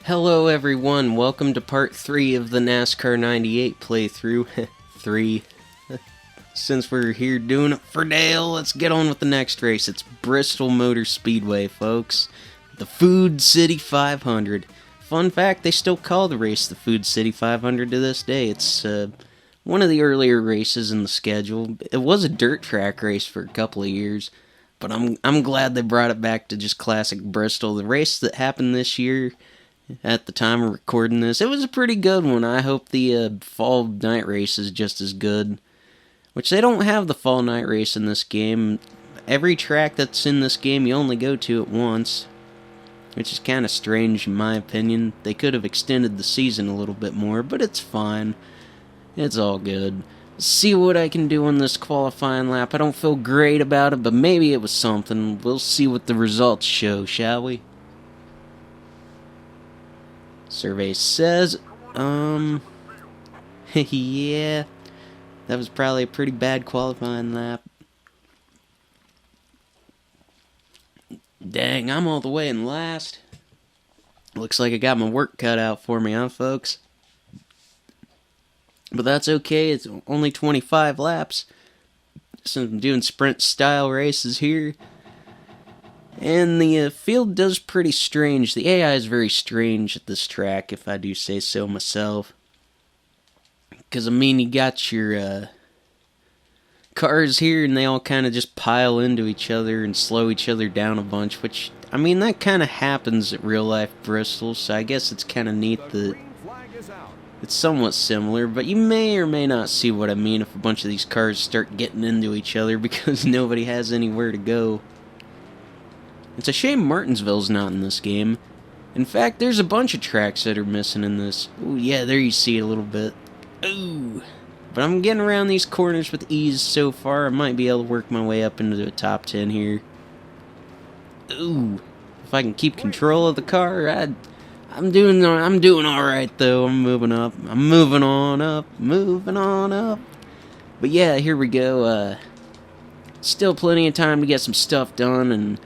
Hello everyone, welcome to part 3 of the Nascar 98 playthrough. 3. Since we're here doing it for Dale, let's get on with the next race. It's Bristol Motor Speedway, folks. The Food City 500. Fun fact, they still call the race the Food City 500 to this day. It's one of the earlier races in the schedule. It was a dirt track race for a couple of years, but I'm glad they brought it back to just classic Bristol. The race that happened this year, at the time of recording this, it was a pretty good one. I hope the fall night race is just as good. Which they don't have the fall night race in this game. Every track that's in this game you only go to at once. Which is kind of strange in my opinion. They could have extended the season a little bit more, but it's fine. It's all good. See what I can do on this qualifying lap. I don't feel great about it, but maybe it was something. We'll see what the results show, shall we? Survey says, yeah, that was probably a pretty bad qualifying lap. Dang, I'm all the way in last. Looks like I got my work cut out for me, huh, folks? But that's okay, it's only 25 laps. Since I'm doing sprint-style races here. And the field does pretty strange. The AI is very strange at this track, if I do say so myself. Because, I mean, you got your cars here, and they all kind of just pile into each other and slow each other down a bunch, which, I mean, that kind of happens at real-life Bristol, so I guess it's kind of neat that it's somewhat similar, but you may or may not see what I mean if a bunch of these cars start getting into each other because nobody has anywhere to go. It's a shame Martinsville's not in this game. In fact, there's a bunch of tracks that are missing in this. Ooh, yeah, there you see it a little bit. Ooh. But I'm getting around these corners with ease so far. I might be able to work my way up into the top 10 here. Ooh. If I can keep control of the car, I'm doing alright, though. I'm moving up. I'm moving on up. Moving on up. But yeah, here we go. Still plenty of time to get some stuff done, and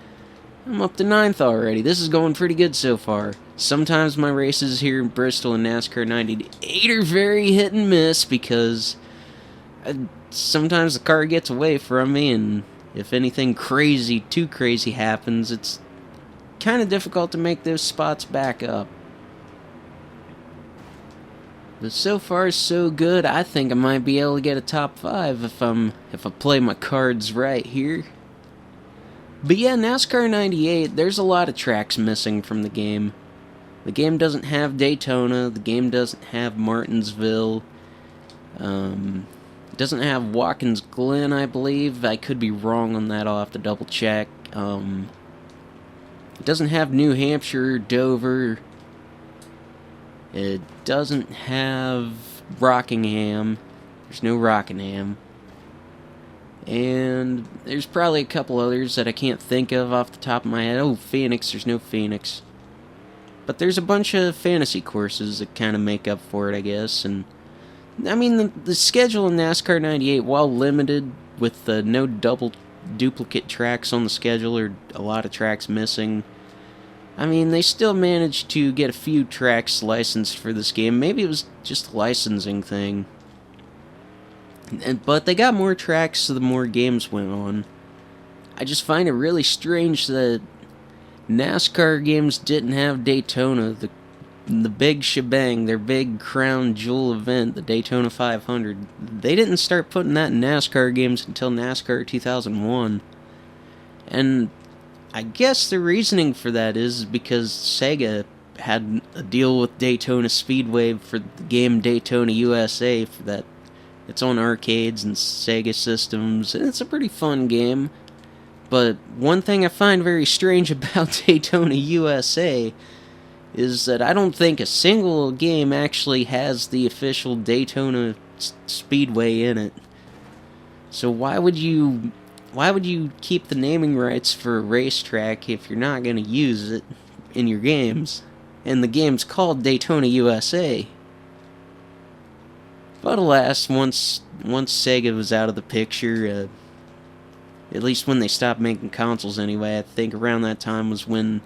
I'm up to 9th already. This is going pretty good so far. Sometimes my races here in Bristol and NASCAR 98 are very hit and miss because sometimes the car gets away from me, and if anything too crazy happens, it's kind of difficult to make those spots back up. But so far so good. I think I might be able to get a top 5 if I play my cards right here. But yeah, NASCAR 98, there's a lot of tracks missing from the game. The game doesn't have Daytona, the game doesn't have Martinsville, it doesn't have Watkins Glen, I believe. I could be wrong on that, I'll have to double check. It doesn't have New Hampshire, Dover. It doesn't have Rockingham. There's no Rockingham. And there's probably a couple others that I can't think of off the top of my head. Oh, Phoenix, there's no Phoenix. But there's a bunch of fantasy courses that kind of make up for it, I guess. And I mean, the schedule in NASCAR 98, while limited with no double duplicate tracks on the schedule or a lot of tracks missing, I mean, they still managed to get a few tracks licensed for this game. Maybe it was just a licensing thing. But they got more tracks the more games went on. I just find it really strange that NASCAR games didn't have Daytona, the big shebang, their big crown jewel event, the Daytona 500. They didn't start putting that in NASCAR games until NASCAR 2001. And I guess the reasoning for that is because Sega had a deal with Daytona Speedway for the game Daytona USA for that. It's on arcades and Sega systems, and it's a pretty fun game. But one thing I find very strange about Daytona USA is that I don't think a single game actually has the official Daytona Speedway in it. So why would you keep the naming rights for a racetrack if you're not going to use it in your games? And the game's called Daytona USA. But alas, once Sega was out of the picture, at least when they stopped making consoles anyway, I think around that time was when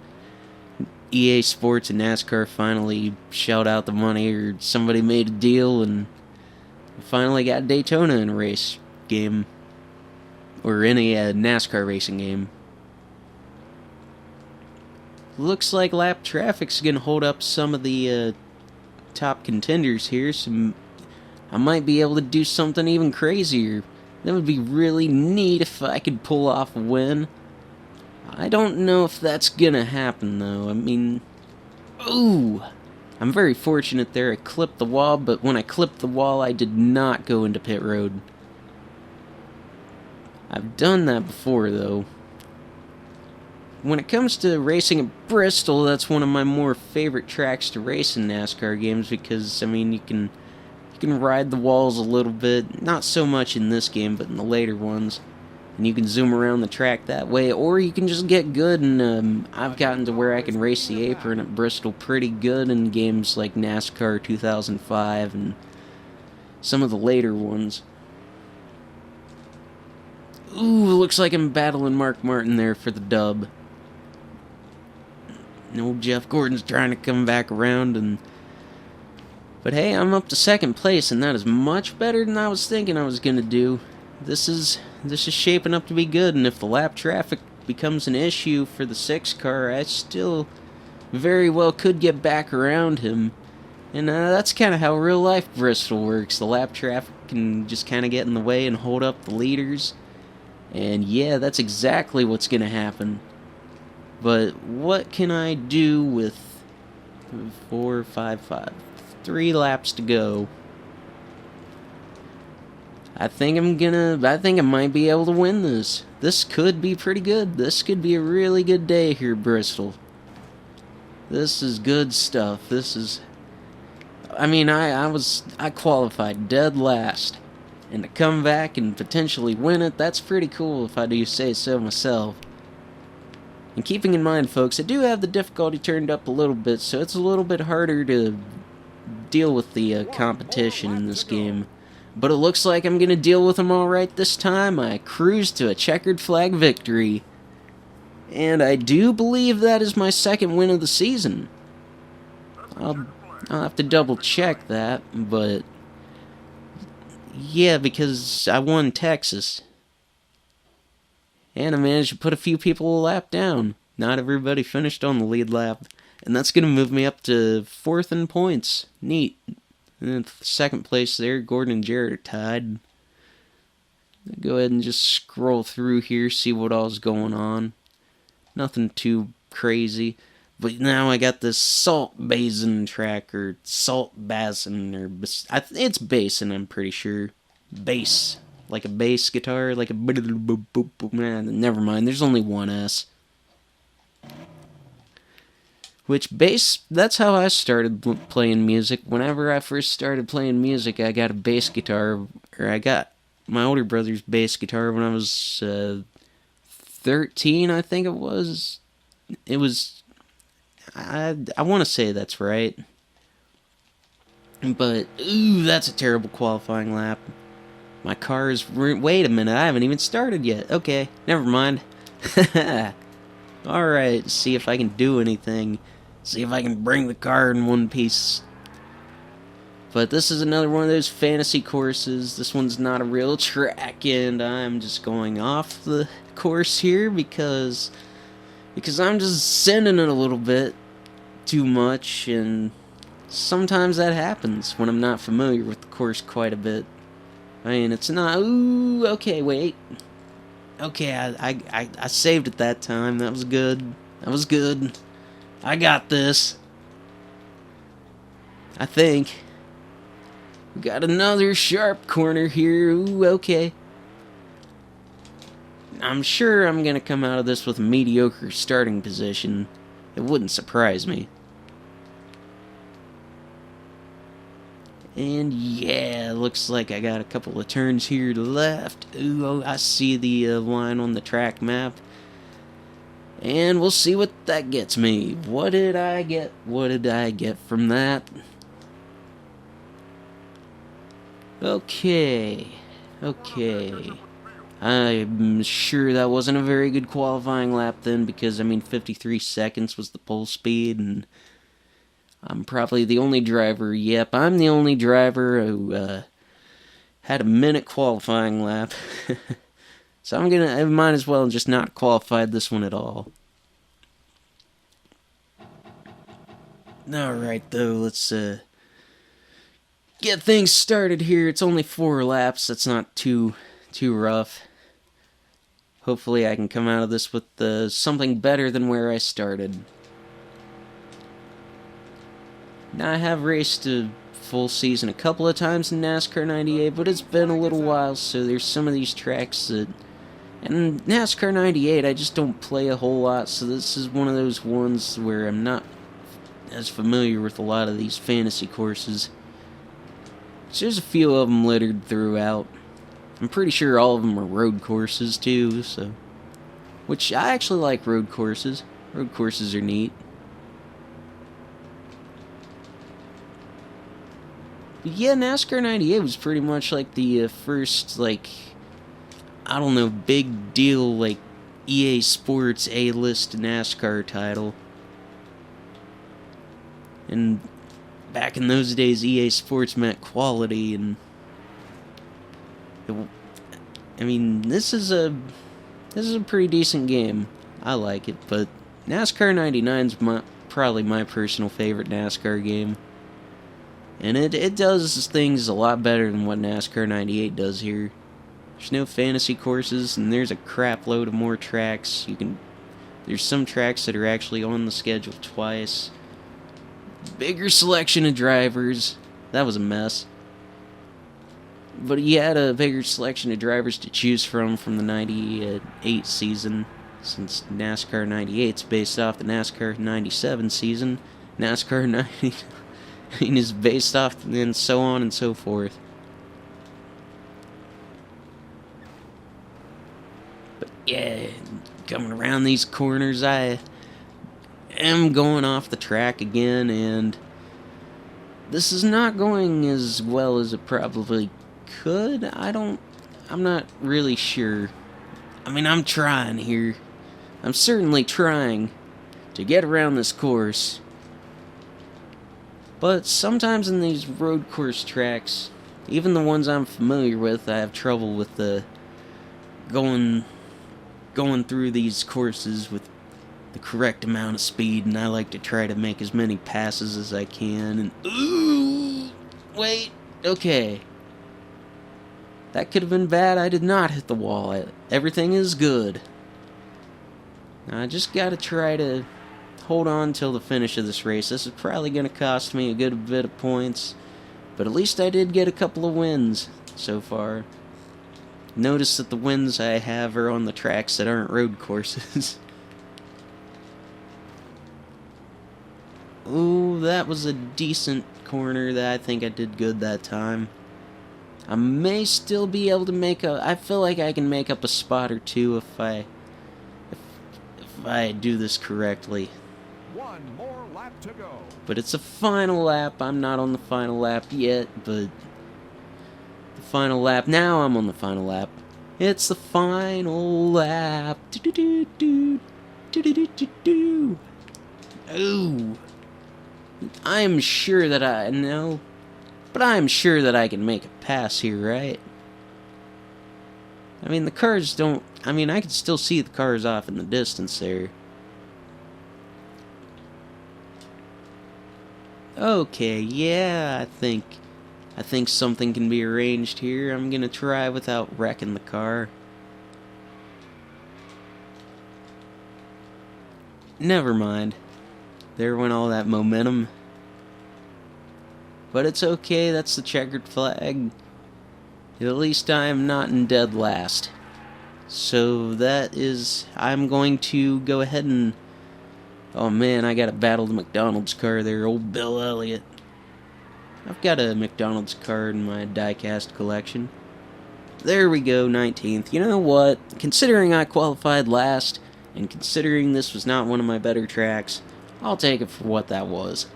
EA Sports and NASCAR finally shelled out the money, or somebody made a deal, and we finally got Daytona in a race game, or in a NASCAR racing game. Looks like lap traffic's gonna hold up some of the top contenders here, so I might be able to do something even crazier. That would be really neat if I could pull off a win. I don't know if that's gonna happen, though. I mean, ooh! I'm very fortunate there. I clipped the wall, but when I clipped the wall, I did not go into pit road. I've done that before, though. When it comes to racing at Bristol, that's one of my more favorite tracks to race in NASCAR games because, I mean, you can ride the walls a little bit. Not so much in this game, but in the later ones. And you can zoom around the track that way, or you can just get good, and I've gotten to where I can race the apron at Bristol pretty good in games like NASCAR 2005 and some of the later ones. Ooh, looks like I'm battling Mark Martin there for the dub. Old Jeff Gordon's trying to come back around, but hey, I'm up to second place, and that is much better than I was thinking I was gonna do. This is shaping up to be good, and if the lap traffic becomes an issue for the 6 car, I still very well could get back around him. And that's kind of how real life Bristol works. The lap traffic can just kind of get in the way and hold up the leaders. And yeah, that's exactly what's gonna happen. But what can I do with 4, 5, 5? 3 laps to go. I think I might be able to win this. This could be pretty good. This could be a really good day here at Bristol. This is good stuff. I mean, I qualified dead last. And to come back and potentially win it, that's pretty cool if I do say so myself. And keeping in mind, folks, I do have the difficulty turned up a little bit, so it's a little bit harder to deal with the competition in this game. But it looks like I'm going to deal with them alright this time. I cruised to a checkered flag victory. And I do believe that is my second win of the season. I'll have to double check that, but yeah, because I won Texas. And I managed to put a few people a lap down. Not everybody finished on the lead lap. And that's going to move me up to 4th in points. Neat. And then second place there, Gordon and Jarrett are tied. I'll go ahead and just scroll through here, see what all's going on. Nothing too crazy. But now I got this Salt Basin track, or Salt Basin, or it's Basin, I'm pretty sure. Bass. Like a bass guitar, like a never mind, there's only one S. Which bass, that's how I started playing music. Whenever I first started playing music, I got a bass guitar, or I got my older brother's bass guitar when I was 13, I think it was. I want to say that's right. But, ooh, that's a terrible qualifying lap. My car is... Wait a minute, I haven't even started yet. Okay, never mind. Alright, see if I can do anything. See if I can bring the car in one piece. But this is another one of those fantasy courses. This one's not a real track, and I'm just going off the course here because I'm just sending it a little bit too much, and sometimes that happens when I'm not familiar with the course quite a bit. I mean, it's not... Ooh, okay, wait. Okay, I saved it that time. That was good. That was good. I got this. I think. We got another sharp corner here. Ooh, okay. I'm sure I'm gonna come out of this with a mediocre starting position. It wouldn't surprise me. And yeah, looks like I got a couple of turns here to the left. Ooh, I see the line on the track map. And we'll see what that gets me. What did I get? What did I get from that? Okay. Okay. I'm sure that wasn't a very good qualifying lap then, because, 53 seconds was the pole speed, and I'm probably the only driver, I'm the only driver who had a minute qualifying lap. So I might as well just not qualified this one at all. Alright though, let's get things started here. It's only 4 laps, that's not too rough. Hopefully I can come out of this with something better than where I started. Now, I have raced a full season a couple of times in NASCAR 98, but it's been a little while, so there's some of these tracks that... And NASCAR 98, I just don't play a whole lot, so this is one of those ones where I'm not as familiar with a lot of these fantasy courses. So there's a few of them littered throughout. I'm pretty sure all of them are road courses, too, so... Which, I actually like road courses. Road courses are neat. But yeah, NASCAR 98 was pretty much like the first, I don't know, big deal, EA Sports A-list NASCAR title. And back in those days, EA Sports meant quality, and... this is a pretty decent game. I like it, but NASCAR 99's probably my personal favorite NASCAR game. And it does things a lot better than what NASCAR 98 does here. There's no fantasy courses, and there's a crap load of more tracks. There's some tracks that are actually on the schedule twice. Bigger selection of drivers. That was a mess. But you had a bigger selection of drivers to choose from the 98 season, since NASCAR 98 is based off the NASCAR 97 season. NASCAR 90 is based off, and so on and so forth. But yeah, coming around these corners, I am going off the track again, and this is not going as well as it probably could. I'm not really sure. I'm trying here. I'm certainly trying to get around this course. But sometimes in these road course tracks, even the ones I'm familiar with, I have trouble with going through these courses with the correct amount of speed, and I like to try to make as many passes as I can, and... Ooh! Wait, okay. That could have been bad. I did not hit the wall. Everything is good. I just gotta try to hold on till the finish of this race. This is probably gonna cost me a good bit of points, but at least I did get a couple of wins so far. Notice that the wins I have are on the tracks that aren't road courses. Ooh, that was a decent corner that I think I did good that time. I may still be able to I feel like I can make up a spot or two if I do this correctly. One more lap to go. But it's a final lap. I'm not on the final lap yet, but the final lap. Now I'm on the final lap. It's the final lap. Do-do-do-do. Do-do-do-do-do. Ooh. I'm sure that I know. But I'm sure that I can make a pass here, right? The cars don't... I can still see the cars off in the distance there. Okay, yeah, I think something can be arranged here. I'm gonna try without wrecking the car. Never mind. There went all that momentum. But it's okay, that's the checkered flag. At least I am not in dead last. So that is... I'm going to go ahead and... Oh man, I gotta battle the McDonald's car there, old Bill Elliott. I've got a McDonald's car in my diecast collection. There we go, 19th. You know what? Considering I qualified last, and considering this was not one of my better tracks, I'll take it for what that was.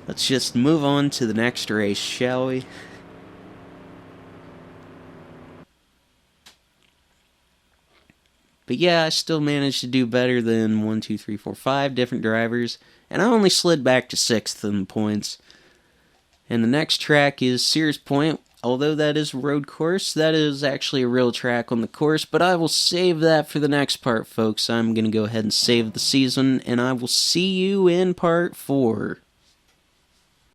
Let's just move on to the next race, shall we? But yeah, I still managed to do better than 1, 2, 3, 4, 5 different drivers, and I only slid back to 6th in the points. And the next track is Sears Point. Although that is a road course, that is actually a real track on the course, but I will save that for the next part, folks. I'm going to go ahead and save the season, and I will see you in part 4.